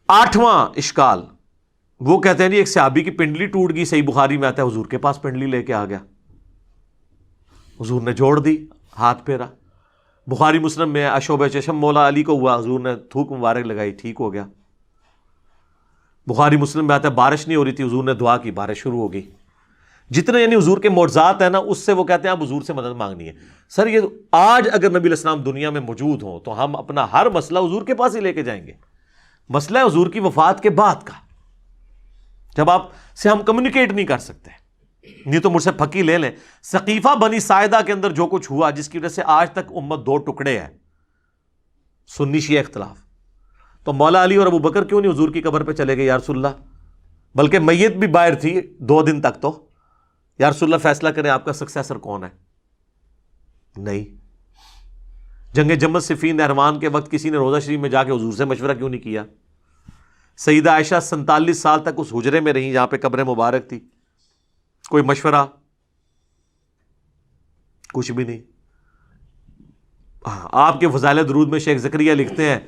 8واں اشکال، وہ کہتے ہیں جی ایک صحابی کی پنڈلی ٹوٹ گئی، صحیح بخاری میں آتا ہے حضور کے پاس پنڈلی لے کے آ گیا، حضور نے جوڑ دی، ہاتھ پھیرا۔ بخاری مسلم میں اشوب چشم مولا علی کو ہوا، حضور نے تھوک مبارک لگائی، ٹھیک ہو گیا۔ بخاری مسلم میں آتا ہے بارش نہیں ہو رہی تھی، حضور نے دعا کی، بارش شروع ہو گئی۔ جتنے یعنی حضور کے معجزات ہیں نا، اس سے وہ کہتے ہیں آپ حضور سے مدد مانگنی ہے۔ سر یہ آج اگر نبی علیہ السلام دنیا میں موجود ہوں تو ہم اپنا ہر مسئلہ حضور کے پاس ہی لے کے جائیں گے۔ مسئلہ ہے حضور کی وفات کے بعد کا، جب آپ سے ہم کمیونیکیٹ نہیں کر سکتے، نہیں تو مجھ سے پھکی لے لیں۔ ثقیفہ بنی ساعدہ کے اندر جو کچھ ہوا، جس کی وجہ سے آج تک امت دو ٹکڑے ہے، سنی شیعہ اختلاف، تو مولا علی اور ابو بکر کیوں نہیں حضور کی قبر پہ چلے گئے یا رسول اللہ؟ بلکہ میت بھی باہر تھی 2 دن تک، تو یا رسول اللہ فیصلہ کریں آپ کا سکسیسر کون ہے؟ نہیں۔ جنگ جمل صفین نہروان کے وقت کسی نے روضہ شریف میں جا کے حضور سے مشورہ کیوں نہیں کیا؟ سیدہ عائشہ 47 سال تک اس حجرے میں رہیں جہاں پہ قبر مبارک تھی، کوئی مشورہ؟ کچھ بھی نہیں۔ آپ کے فضائل درود میں شیخ زکریا لکھتے ہیں،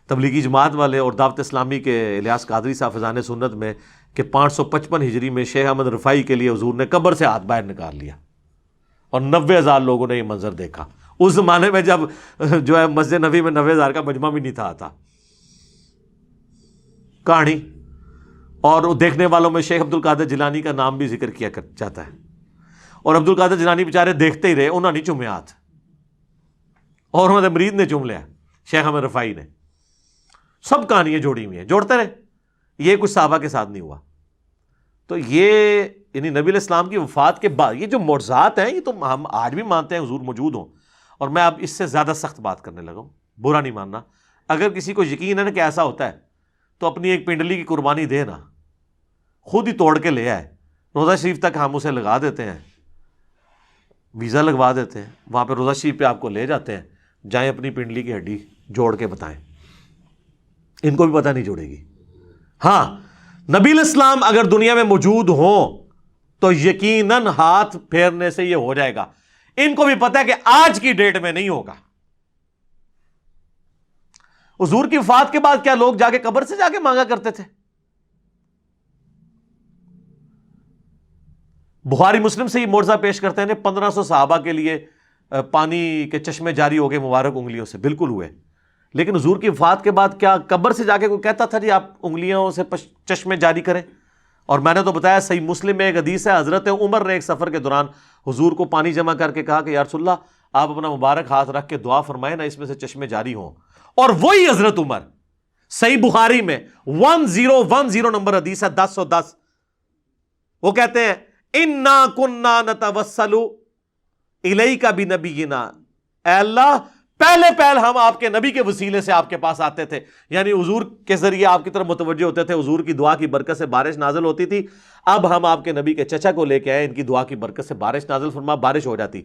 تبلیغی جماعت والے اور دعوت اسلامی کے الیاس قادری صاحب فضائل سنت میں، کہ 555 ہجری میں شیخ احمد رفاعی کے لیے حضور نے قبر سے ہاتھ باہر نکال لیا، اور 90,000 لوگوں نے یہ منظر دیکھا۔ اس زمانے میں جب جو ہے مسجد نبوی میں 90,000 کا مجمع بھی نہیں تھا آتا، کہانی۔ اور دیکھنے والوں میں شیخ عبد القادر جیلانی کا نام بھی ذکر کیا جاتا ہے، اور عبد القادر جیلانی بیچارے دیکھتے ہی رہے، انہوں نے نہیں چومے ہاتھ، اور انہوں نے مرید نے چوم لیا، شیخ احمد رفاعی نے۔ سب کہانیاں جوڑی ہوئی ہیں، جوڑتے رہے۔ یہ کچھ صحابہ کے ساتھ نہیں ہوا۔ تو یہ یعنی نبی علیہ السلام کی وفات کے بعد یہ جو معجزات ہیں، یہ تو ہم آج بھی مانتے ہیں حضور موجود ہوں، اور میں اب اس سے زیادہ سخت بات کرنے لگا ہوں، برا نہیں ماننا۔ اگر کسی کو یقین ہے نا کہ ایسا ہوتا ہے تو اپنی ایک پنڈلی کی قربانی دے نا، خود ہی توڑ کے لے آئے، روضہ شریف تک ہم اسے لگا دیتے ہیں، ویزا لگوا دیتے ہیں، وہاں پہ روضہ شریف پہ آپ کو لے جاتے ہیں، جائیں اپنی پنڈلی کی ہڈی جوڑ کے بتائیں، ان کو بھی پتہ نہیں جوڑے گی۔ ہاں نبی علیہ السلام اگر دنیا میں موجود ہوں تو یقیناً ہاتھ پھیرنے سے یہ ہو جائے گا۔ ان کو بھی پتہ ہے کہ آج کی ڈیٹ میں نہیں ہوگا۔ حضور کی وفات کے بعد کیا لوگ جا کے قبر سے جا کے مانگا کرتے تھے؟ بخاری مسلم سے یہ معجزہ پیش کرتے ہیں 1500 صحابہ کے لیے پانی کے چشمے جاری ہو گئے مبارک انگلیوں سے، بالکل ہوئے۔ لیکن حضور کی وفات کے بعد کیا قبر سے جا کے کوئی کہتا تھا جی آپ انگلیوں سے چشمے جاری کریں؟ اور میں نے تو بتایا صحیح مسلم میں ایک حدیث ہے، حضرت عمر نے ایک سفر کے دوران حضور کو پانی جمع کر کے کہا کہ یا رسول اللہ آپ اپنا مبارک ہاتھ رکھ کے دعا فرمائیں نا، اس میں سے چشمے جاری ہوں۔ اور وہی حضرت عمر، صحیح بخاری میں 1010 نمبر حدیث ہے، 1010، وہ کہتے ہیں انا کنا نتوسل الیک بنبینا، اے اللہ پہلے ہم آپ کے نبی کے وسیلے سے آپ کے پاس آتے تھے، یعنی حضور کے ذریعے آپ کی طرف متوجہ ہوتے تھے، حضور کی دعا کی برکت سے بارش نازل ہوتی تھی۔ اب ہم آپ کے نبی کے چچا کو لے کے آئے، ان کی دعا کی برکت سے بارش نازل فرما، بارش ہو جاتی۔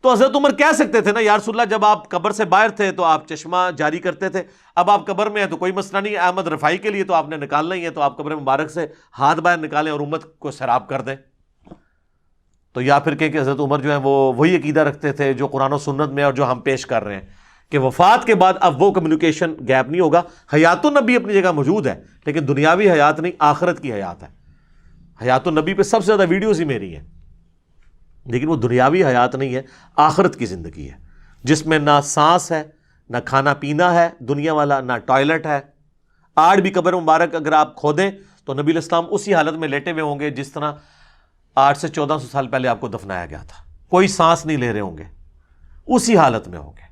تو حضرت عمر کہہ سکتے تھے نا یا رسول اللہ جب آپ قبر سے باہر تھے تو آپ چشمہ جاری کرتے تھے، اب آپ قبر میں ہیں تو کوئی مسئلہ نہیں، احمد رفاعی کے لیے تو آپ نے نکالنا ہی ہے، تو آپ قبر مبارک سے ہاتھ باہر نکالیں اور امت کو سیراب کر دیں۔ تو یا پھر کہ حضرت عمر جو ہیں وہ وہی عقیدہ رکھتے تھے جو قرآن و سنت میں اور جو ہم پیش کر رہے ہیں، کہ وفات کے بعد اب وہ کمیونیکیشن گیپ نہیں ہوگا۔ حیات النبی اپنی جگہ موجود ہے، لیکن دنیاوی حیات نہیں، آخرت کی حیات ہے۔ حیات النبی پہ سب سے زیادہ ویڈیوز ہی میری ہیں، لیکن وہ دنیاوی حیات نہیں ہے، آخرت کی زندگی ہے، جس میں نہ سانس ہے، نہ کھانا پینا ہے دنیا والا، نہ ٹوائلٹ ہے۔ آج بھی قبر مبارک اگر آپ کھودیں تو نبی علیہ السلام اسی حالت میں لیٹے ہوئے ہوں گے جس طرح 800 سے 1400 سال پہلے آپ کو دفنایا گیا تھا، کوئی سانس نہیں لے رہے ہوں گے، اسی حالت میں ہوں گے،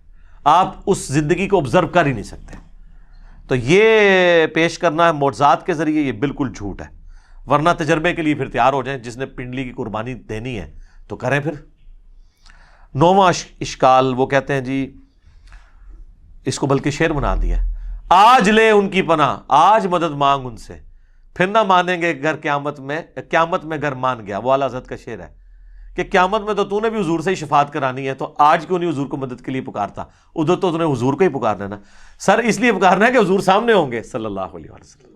آپ اس زندگی کو آبزرو کر ہی نہیں سکتے۔ تو یہ پیش کرنا ہے معجزات کے ذریعے، یہ بالکل جھوٹ ہے، ورنہ تجربے کے لیے پھر تیار ہو جائیں، جس نے پنڈلی کی قربانی دینی ہے تو کریں پھر۔ 9واں اشکال، وہ کہتے ہیں جی اس کو بلکہ شعر بنا دیا، آج لے ان کی پناہ، آج مدد مانگ ان سے، پھر نہ مانیں گے گر قیامت میں گر مان گیا۔ وہ اعلیٰ حضرت کا شعر ہے کہ قیامت میں تو نے بھی حضور سے ہی شفاعت کرانی ہے، تو آج کیوں نہیں حضور کو مدد کے لیے پکارتا؟ ادھر تو نے حضور کو ہی پکارنا ہے نا سر، اس لیے پکارنا ہے کہ حضور سامنے ہوں گے صلی اللہ علیہ وسلم۔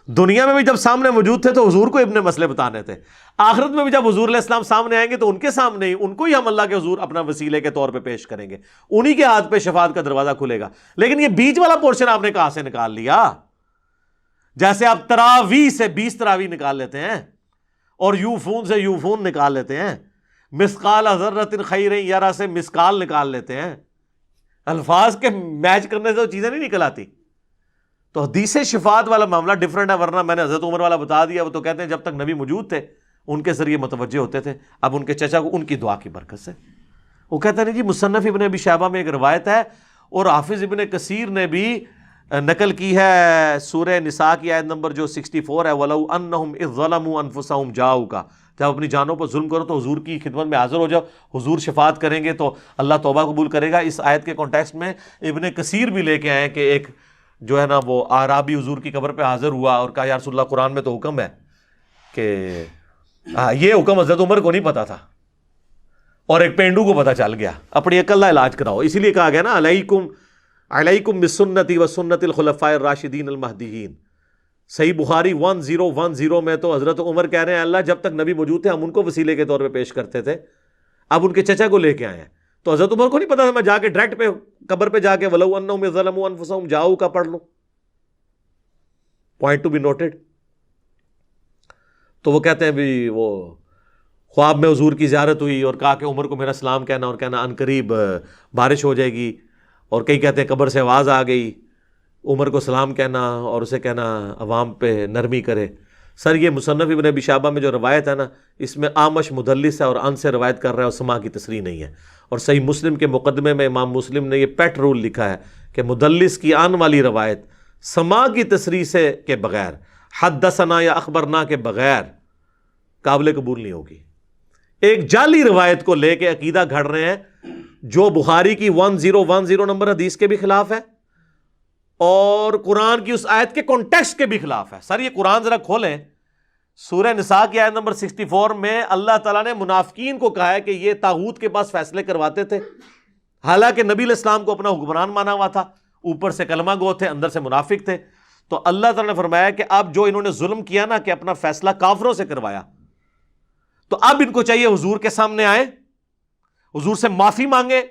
دنیا میں بھی جب سامنے موجود تھے تو حضور کو اپنے مسئلے بتانے تھے، آخرت میں بھی جب حضور علیہ السلام سامنے آئیں گے تو ان کے سامنے ہی ان کو ہی ہم اللہ کے حضور اپنا وسیلے کے طور پہ پیش کریں گے، انہی کے ہاتھ پہ شفاعت کا دروازہ کھلے گا۔ لیکن یہ بیچ والا پورشن آپ نے کہاں سے نکال لیا؟ جیسے آپ تراویح سے 20 تراویح نکال لیتے ہیں اور یوفون سے یوفون نکال لیتے ہیں، مثقال ذرۃ خیر یرا سے مثقال نکال لیتے ہیں، الفاظ کے میچ کرنے سے وہ چیزیں نہیں نکل آتی. تو حدیث شفاعت والا معاملہ ڈفرنٹ ہے، ورنہ میں نے حضرت عمر والا بتا دیا. وہ تو کہتے ہیں جب تک نبی موجود تھے ان کے ذریعے متوجہ ہوتے تھے، اب ان کے چچا کو ان کی دعا کی برکت سے. وہ کہتے ہیں جی مصنف ابن ابی شیبہ میں ایک روایت ہے اور حافظ ابن کثیر نے بھی نقل کی ہے سورہ نساء کی آیت نمبر جو 64 ہے، وَلَوْ أَنَّهُمْ إِذ ظَلَمُوا أَنفُسَهُمْ جَاءُوكَ، جب اپنی جانوں پر ظلم کرو تو حضور کی خدمت میں حاضر ہو جاؤ، حضور شفاعت کریں گے تو اللہ توبہ قبول کرے گا. اس آیت کے کانٹیکسٹ میں ابن کثیر بھی لے کے آئے کہ ایک جو ہے نا وہ اعرابی حضور کی قبر پہ حاضر ہوا اور کہا یا رسول اللہ قرآن میں تو حکم ہے کہ یہ حکم حضرت عمر کو نہیں پتا تھا اور ایک پینڈو کو پتا چل گیا، اپنی عقل کا علاج کراؤ. اسی لیے کہا گیا نا علیکم بسنتی وسنت الخلفاء الراشدین المہدیین. صحیح بخاری 1010 میں تو حضرت عمر کہہ رہے ہیں اللہ جب تک نبی موجود تھے ہم ان کو وسیلے کے طور پہ پیش کرتے تھے، اب ان کے چچا کو لے کے آئے ہیں. تو حضرت عمر کو نہیں پتا تھا میں جا کے ڈائریکٹ پہ قبر پہ جا کے وَلَوْ أَنَّهُمْ ظَلَمُوا أَنفُسَهُمْ جَاءُوكَ کا پڑھ لوں. Point to be noted. تو وہ کہتے ہیں بھی وہ خواب میں حضور کی زیارت ہوئی اور کہا کہ عمر کو میرا سلام کہنا اور کہنا ان قریب بارش ہو جائے گی، اور کئی کہتے ہیں قبر سے آواز آ گئی، عمر کو سلام کہنا اور اسے کہنا عوام پہ نرمی کرے. سر یہ مصنف ابن ابی شیبہ میں جو روایت ہے نا اس میں آمش مدلس ہے اور ان سے روایت کر رہا ہے اور سما کی تصریح نہیں ہے. اور صحیح مسلم کے مقدمے میں امام مسلم نے یہ پیٹ رول لکھا ہے کہ مدلس کی آن والی روایت سما کی تصریح سے کے بغیر، حدثنا یا اخبرنا کے بغیر قابل قبول نہیں ہوگی. ایک جعلی روایت کو لے کے عقیدہ گھڑ رہے ہیں جو بخاری کی 1010 نمبر حدیث کے بھی خلاف ہے اور قرآن کی اس آیت کے کانٹیکسٹ کے بھی خلاف ہے. سر یہ قرآن ذرا کھولیں، سورہ نساء کی آیت نمبر 64 میں اللہ تعالیٰ نے منافقین کو کہا ہے کہ یہ طاغوت کے پاس فیصلے کرواتے تھے، حالانکہ نبی علیہ السلام کو اپنا حکمران مانا ہوا تھا، اوپر سے کلمہ گو تھے اندر سے منافق تھے. تو اللہ تعالیٰ نے فرمایا کہ اب جو انہوں نے ظلم کیا نا کہ اپنا فیصلہ کافروں سے کروایا، تو اب ان کو چاہیے حضور کے سامنے آئے، حضور سے معافی مانگے،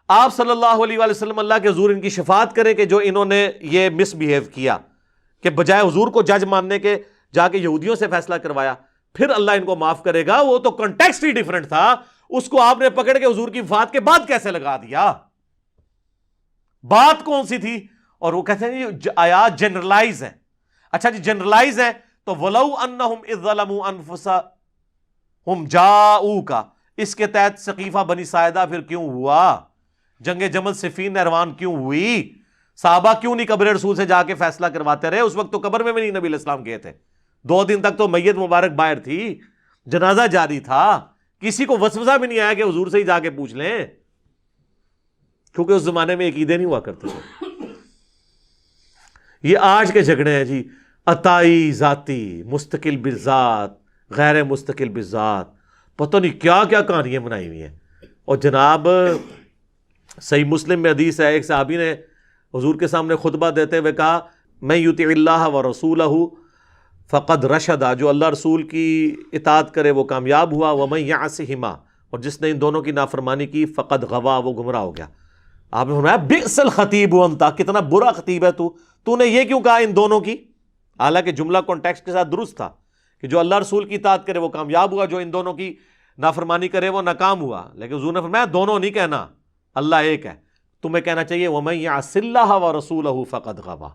آپ صلی اللہ علیہ وآلہ وسلم اللہ کے حضور ان کی شفاعت کریں کہ جو انہوں نے یہ مس بیہیو کیا کہ بجائے حضور کو جج ماننے کے جا کے یہودیوں سے فیصلہ کروایا، پھر اللہ ان کو معاف کرے گا. وہ تو کنٹیکسٹ ہی ڈیفرنٹ تھا، اس کو آپ نے پکڑ کے حضور کی وفات کے بعد کیسے لگا دیا؟ بات کون سی تھی؟ اور وہ کہتے ہیں یہ آیات جنرلائز ہیں. اچھا جی جنرلائز ہیں تو وَلَوْ أَنَّهُمْ إِذْ ظَلَمُوا أَنفُسَهُمْ جَاءُوكَ اس کے تحت سقیفہ بنی ساعدہ پھر کیوں ہوا؟ جنگ جمل صفین نہروان کیوں ہوئی؟ صحابہ کیوں نہیں قبر رسول سے جا کے فیصلہ کرواتے رہے؟ اس وقت تو قبر میں بھی نہیں نبی علیہ السلام گئے تھے، 2 دن تک تو میت مبارک باہر تھی، جنازہ جاری تھا، کسی کو وسوسہ بھی نہیں آیا کہ حضور سے ہی جا کے پوچھ لیں، کیونکہ اس زمانے میں عقیدے نہیں ہوا کرتے تھے. یہ آج کے جھگڑے ہیں جی، عطائی ذاتی، مستقل بالذات، غیر مستقل بالذات، پتہ نہیں کیا کیا کہانیاں بنائی ہوئی ہیں. اور جناب صحیح مسلم میں حدیث ہے، ایک صحابی نے حضور کے سامنے خطبہ دیتے ہوئے کہا میں یطیع اللہ و رسولہ فقد رشدا، جو اللہ رسول کی اطاعت کرے وہ کامیاب ہوا، ومن یعصہما اور جس نے ان دونوں کی نافرمانی کی فقد غوا وہ گمراہ ہو گیا. آپ نے فرمایا بئس الخطیب انت، کتنا برا خطیب ہے تو نے یہ کیوں کہا ان دونوں کی؟ حالانکہ جملہ کانٹیکسٹ کے ساتھ درست تھا کہ جو اللہ رسول کی اطاعت کرے وہ کامیاب ہوا، جو ان دونوں کی نافرمانی کرے وہ ناکام ہوا. لیکن حضور نے فرمایا دونوں نہیں کہنا، اللہ ایک ہے. تمہیں کہنا چاہیے وَمَن يَعْصِ اللَّهَ وَرَسُولَهُ فَقَدْ غَوَىٰ.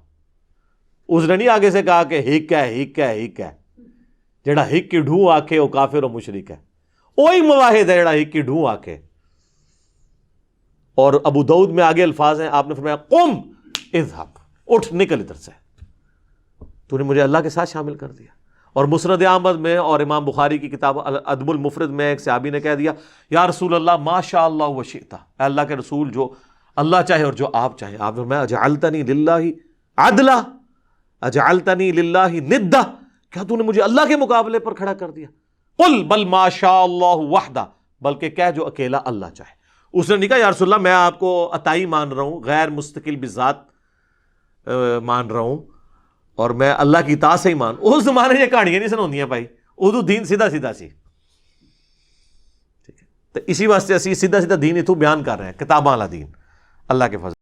اس نے نہیں آگے سے کہا کہ ہک ہے جڑا ہک کی ڈھوں آکھے وہ کافر و مشرک ہے. وہی مواحد ہے جڑا ہک کی ڈھوں آکھے. اور ابو داؤد میں آگے الفاظ ہیں، آپ نے فرمایا قم اذهب، اٹھ نکل ادھر سے، تو نے مجھے اللہ کے ساتھ شامل کر دیا. اور مسند احمد میں اور امام بخاری کی کتاب الادب المفرد میں ایک صحابی نے کہہ دیا یا رسول اللہ ما شاء اللہ وشئت، اے اللہ کے رسول جو اللہ چاہے اور جو آپ چاہیں. آپ نے فرمایا اجعلتنی للہ عدلا، اجعلتنی للہ ندا، کیا تو نے مجھے اللہ کے مقابلے پر کھڑا کر دیا؟ قل بل ما شاء اللہ وحدہ، بلکہ کہہ جو اکیلا اللہ چاہے. اس نے نہیں کہا یا رسول اللہ میں آپ کو عطائی مان رہا ہوں، غیر مستقل بذات مان رہا ہوں اور میں اللہ کی اطاعت سے ہی مان. اس زمانے میں یہ کہانیاں نہیں سنوندیاں بھائی، اردو دین سیدھا سیدھا سی. ٹھیک ہے، تو اسی واسطے اسی سیدھا سیدھا دین اتو بیان کر رہے ہیں، کتاباں والا دین. اللہ کے فضل.